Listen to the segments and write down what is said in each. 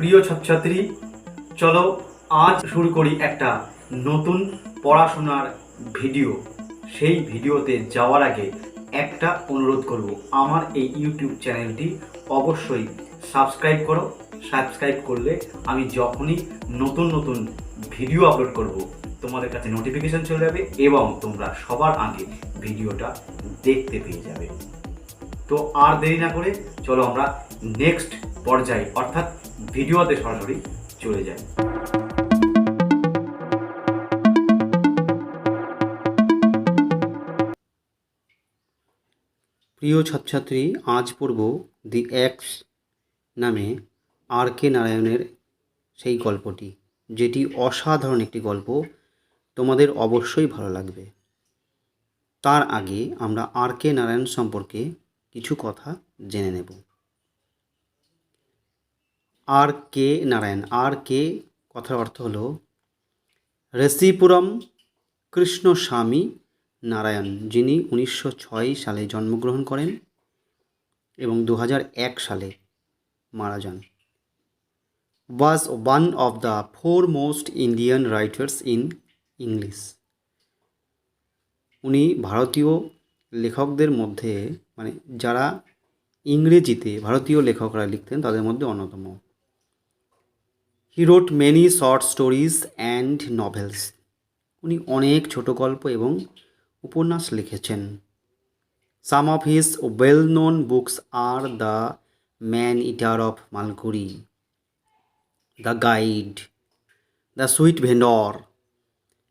প্রিয় ছাত্রছাত্রী, চলো আজ শুরু করি একটা নতুন পড়াশোনার ভিডিও। সেই ভিডিওতে যাওয়ার আগে একটা অনুরোধ করব, আমার এই ইউটিউব চ্যানেলটি অবশ্যই সাবস্ক্রাইব করো। সাবস্ক্রাইব করলে আমি যখনই নতুন নতুন ভিডিও আপলোড করব তোমাদের কাছে নোটিফিকেশন চলে যাবে এবং তোমরা সবার আগে ভিডিওটা দেখতে পেয়ে যাবে। তো আর দেরি না করে চলো আমরা নেক্সট পর্যায়ে অর্থাৎ ভিডিওতে সরাসরি চলে যাই। প্রিয় ছাত্রছাত্রী, আজ পড়ব দি এক্স নামে আর কে নারায়ণের সেই গল্পটি, যেটি অসাধারণ একটি গল্প, তোমাদের অবশ্যই ভালো লাগবে। তার আগে আমরা আর কে নারায়ণ সম্পর্কে কিছু কথা জেনে নেব। আর কে নারায়ণ, আর কে কথার অর্থ হলো রেসিপুরম কৃষ্ণস্বামী নারায়ণ, যিনি 1906 সালে জন্মগ্রহণ করেন এবং 2001 সালে মারা যান। was one of the foremost Indian writers in English. উনি ভারতীয় লেখকদের মধ্যে, মানে যারা ইংরেজিতে ভারতীয় লেখকরা লিখতেন তাদের মধ্যে অন্যতম। হি রোট many short stories and novels. উনি অনেক ছোট গল্প এবং উপন্যাস লিখেছেন। সাম of his well known books are the man eater of Malgudi, the guide, the sweet vendor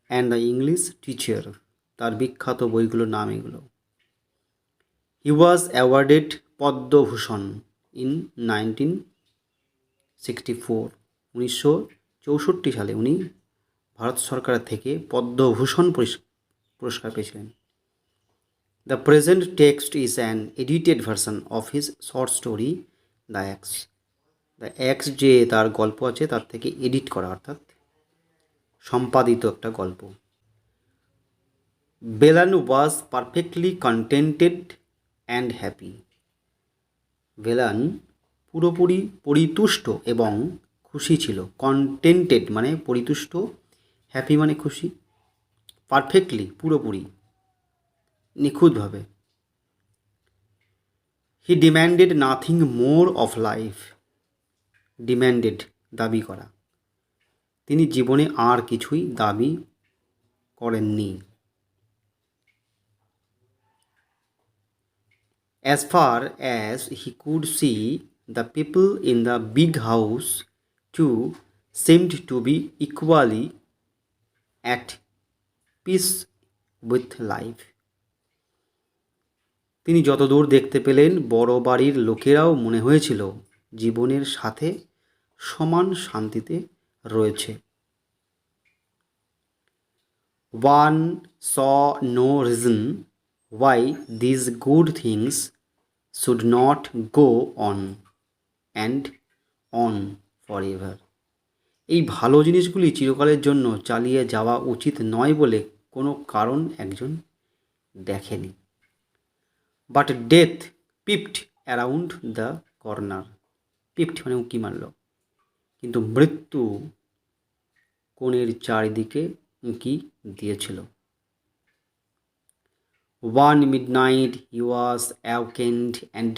and the English teacher. তার বিখ্যাত বইগুলোর নাম এগুলো। হি ওয়াজ অ্যাওয়ার্ডেড পদ্মভূষণ ইন 1964। 1964 সালে উনি ভারত সরকারের থেকে পদ্মভূষণ পুরস্কার পেয়েছিলেন। The present text is an edited version of his short story the x. The x যে তার গল্প আছে তার থেকে এডিট করা, অর্থাৎ সম্পাদিত একটা গল্প। Velan was perfectly contented and happy. Velan পুরোপুরি পরিতুষ্ট এবং খুশি ছিল। কন্টেন্টেড মানে পরিতুষ্ট, হ্যাপি মানে খুশি, পারফেক্টলি পুরোপুরি, নিখুঁতভাবে। He demanded nothing more of life. Demanded দাবি করা, তিনি জীবনে আর কিছুই দাবি করেননি। As far as he could see, the people in the big house too seemed to be equally at peace with life. তিনি যতদূর দেখতে পেলেন, বড় বাড়ির লোকেরাও মনে হয়েছিল জীবনের সাথে সমান শান্তিতে রয়েছে। One saw no reason why these good things should not go on and on forever. এই ভালো জিনিসগুলি চিরকালের জন্য চালিয়ে যাওয়া উচিত নয় বলে কোনো কারণ একজন দেখেনি। But death পিপড around the corner. পিপড মানে উঁকি মারল, কিন্তু মৃত্যু কোণের চারিদিকে উঁকি দিয়েছিল। One midnight he was awakened and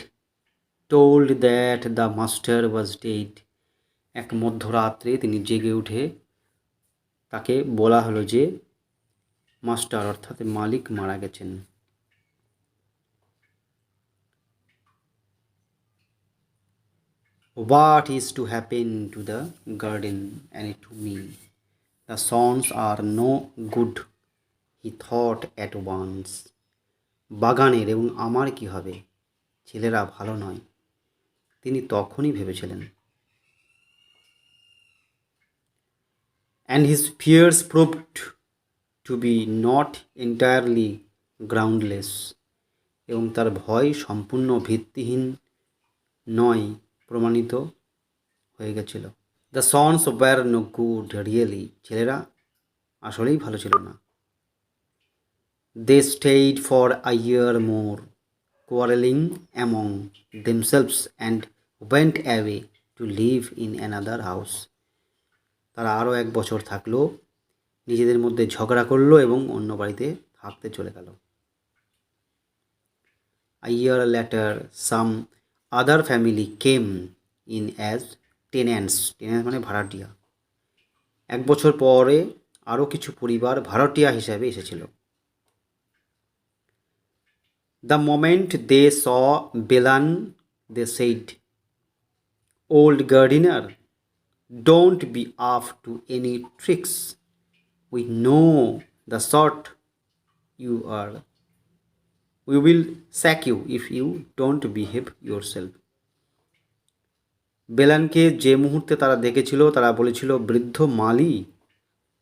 told that the master was dead. এক মধ্যরাত্রে তিনি জেগে উঠে তাকে বলা হলো যে মাস্টার অর্থাৎ মালিক মারা গেছেন। What is to happen to the garden and to me? The sons are no good, he thought at once. বাগানের এবং আমার কি হবে, ছেলেরা ভালো নয়, তিনি তখনই ভেবেছিলেন। And his fears proved to be not entirely groundless. এবং তার ভয় সম্পূর্ণ ভিত্তিহীন নয় প্রমাণিত হয়ে গেছিল। The sons were no good really. ছেলেরা আসলেই ভালো ছিল না। They stayed for a year more, quarreling among themselves and went away to live in another house. তারা আরও 1 বছর থাকলো, নিজেদের মধ্যে ঝগড়া করলো এবং অন্য বাড়িতে থাকতে চলে গেল। A year later, some other family came in as tenants. Tenants মানে ভাড়াটিয়া। 1 বছর পরে আরও কিছু পরিবার ভাড়াটিয়া হিসাবে এসেছিল। The moment they saw Belan, they said, "Old gardener, don't be up to any tricks. We know the sort you are. We will sack you if you don't behave yourself." বেলানকে যে মুহূর্তে তারা দেখেছিল তারা বলেছিল, বৃদ্ধ মালি,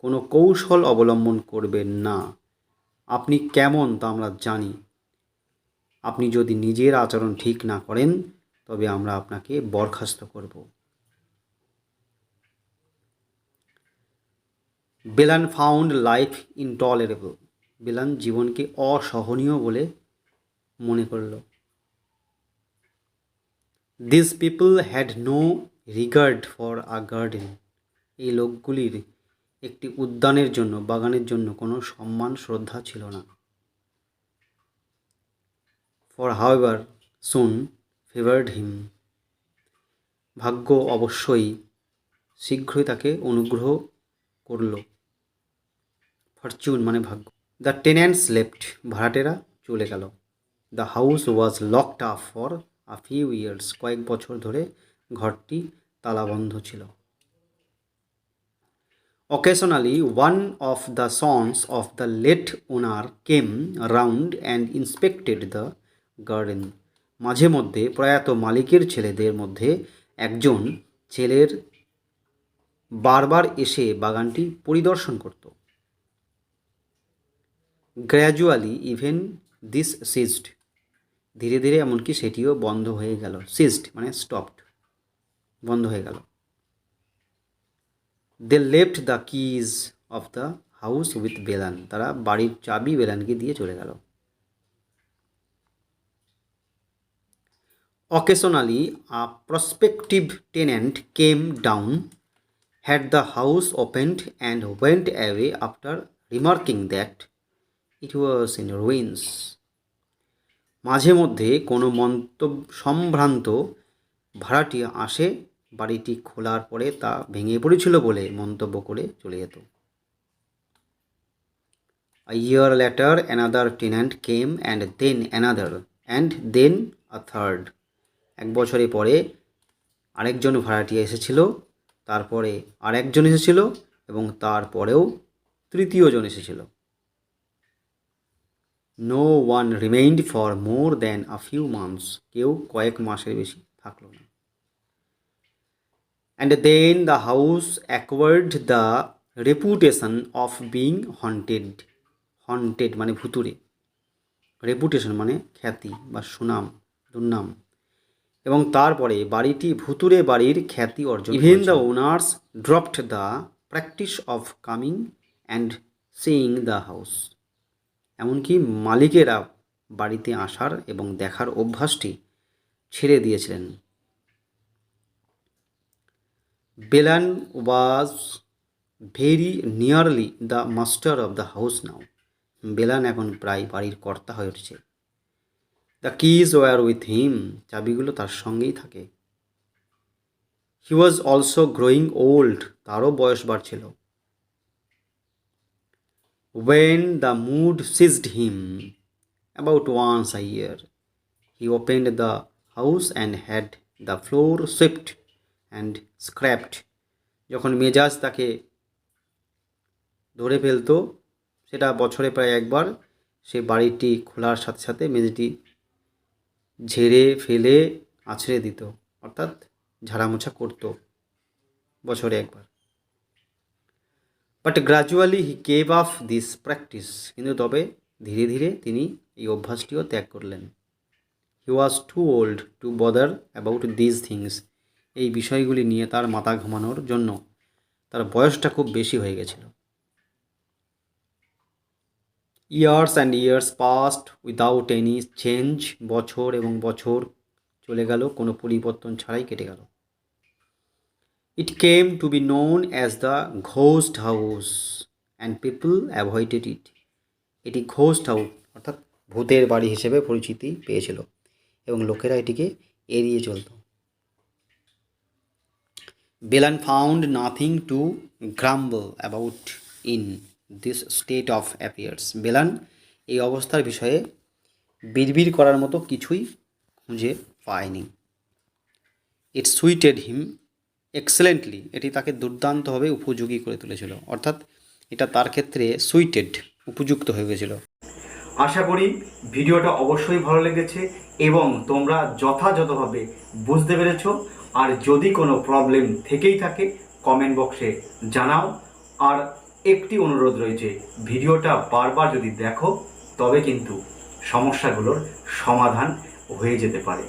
কোনো কৌশল অবলম্বন করবেন না। আপনি কেমন তা আমরা জানি। আপনি যদি নিজের আচরণ ঠিক না করেন তবে আমরা আপনাকে বরখাস্ত করব। বেলান ফাউন্ড লাইফ ইনটলারেবল। বেলান জীবনকে অসহনীয় বলে মনে করল। This people had no regard for a garden. এই লোকগুলির একটি উদ্যানের জন্য, বাগানের জন্য কোনো সম্মান শ্রদ্ধা ছিল না। ফর হাউএভার সুন ফেভার্ড হিম। ভাগ্য অবশ্যই শীঘ্রই তাকে অনুগ্রহ করল। ফরচুন মানে ভাগ্য। The টেন্যান্টস left. ভাড়াটেরা চলে গেল। The house was locked up for a few years. কয়েক বছর ধরে ঘরটি তালাবন্ধ ছিল। Occasionally, one of the sons of the late owner came round and inspected the garden. মাঝে মধ্যে প্রয়াত মালিকের ছেলেদের মধ্যে একজন ছেলের বারবার এসে বাগানটি পরিদর্শন করত। Gradually even this ceased. ধীরে ধীরে এমনকি সেটিও বন্ধ হয়ে গেল। সিজড মানে স্টপড, বন্ধ হয়ে গেল। They left the keys of the house with Velan. তারা বাড়ির চাবি বেলানকে দিয়ে চলে গেল। Occasionally a prospective tenant came down, had the house opened and went away after remarking that it was in ruins. মাঝে মধ্যে কোনো সম্ভ্রান্ত ভাড়াটিয়া আসে, বাড়িটি খোলার পরে তা ভেঙে পড়েছিল বলে মন্তব্য করে চলে যেত। A year later, another tenant came and then another and then a third. 1 বছরে পরে আরেকজন ভাড়াটিয়া এসেছিল, তারপরে আরেকজন এসেছিল এবং তারপরেও তৃতীয় জন এসেছিল। No one remained for more than a few months. কেউ কয়েক মাসের বেশি থাকলো না। And then the house acquired the reputation of being haunted. Haunted মানে ভুতুড়ে, রেপুটেশন মানে খ্যাতি বা সুনাম, দুর্নাম। এবং তারপরে বাড়িটি ভুতুড়ে বাড়ির খ্যাতি অর্জন। Even the owners dropped the practice of coming and seeing the house. এমনকি মালিকেরা বাড়িতে আসার এবং দেখার অভ্যাসটি ছেড়ে দিয়েছিলেন। Velan was very nearly the master of the house now. Velan এখন প্রায় বাড়ির কর্তা হয়ে উঠেছে। The keys were with him. চাবিগুলো তার সঙ্গেই থাকে। He was also growing old. তারও বয়স বাড়ছিল। When the mood seized him, about once a year, he opened the house and had the floor swept and scraped. যখন মেজাজ তাকে ধরে ফেলতো, সেটা বছরে প্রায় একবার, সে বাড়িটি খোলার সাথে সাথে মেঝেটি ঝেড়ে ফেলে আছড়ে দিত, অর্থাৎ ঝাড়ামোছা করতো বছরে একবার। But gradually he gave up this practice. কিন্তু তবে ধীরে ধীরে তিনি এই অভ্যাসটিও ত্যাগ করলেন। He was too old to bother about this things. এই বিষয়গুলি নিয়ে তার মাথা ঘামানোর জন্য তার বয়সটা খুব বেশি হয়ে গেছিল। Years and years past without any change. বছর এবং বছর চলে গেল, কোনো পরিবর্তন ছাড়াই কেটে গেল। It came to be known as the ghost house and people avoided it. এটি ঘোস্ট হাউস অর্থাৎ ভূতের বাড়ি হিসেবে পরিচিতি পেয়েছিল এবং লোকেরা এটিকে এড়িয়ে চলত। Belan found nothing to গ্রাম্বল about in this state of affairs. Belan এই অবস্থার বিষয়ে বিড়বিড় করার মতো কিছুই খুঁজে পায়নি। ইট সুইটেড হিম এক্সেলেন্টলি, এটি তাকে দুর্দান্তভাবে উপযোগী করে তুলেছিল, অর্থাৎ এটা তার ক্ষেত্রে সুইটেড উপযুক্ত হয়ে গেছিল। আশা করি ভিডিওটা অবশ্যই ভালো লেগেছে এবং তোমরা যথাযথভাবে বুঝতে পেরেছো। আর যদি কোনো প্রবলেম থেকেই থাকে কমেন্ট বক্সে জানাও। আর একটি অনুরোধ রয়েছে, ভিডিওটা বারবার যদি দেখো তবে কিন্তু সমস্যাগুলোর সমাধান হয়ে যেতে পারে।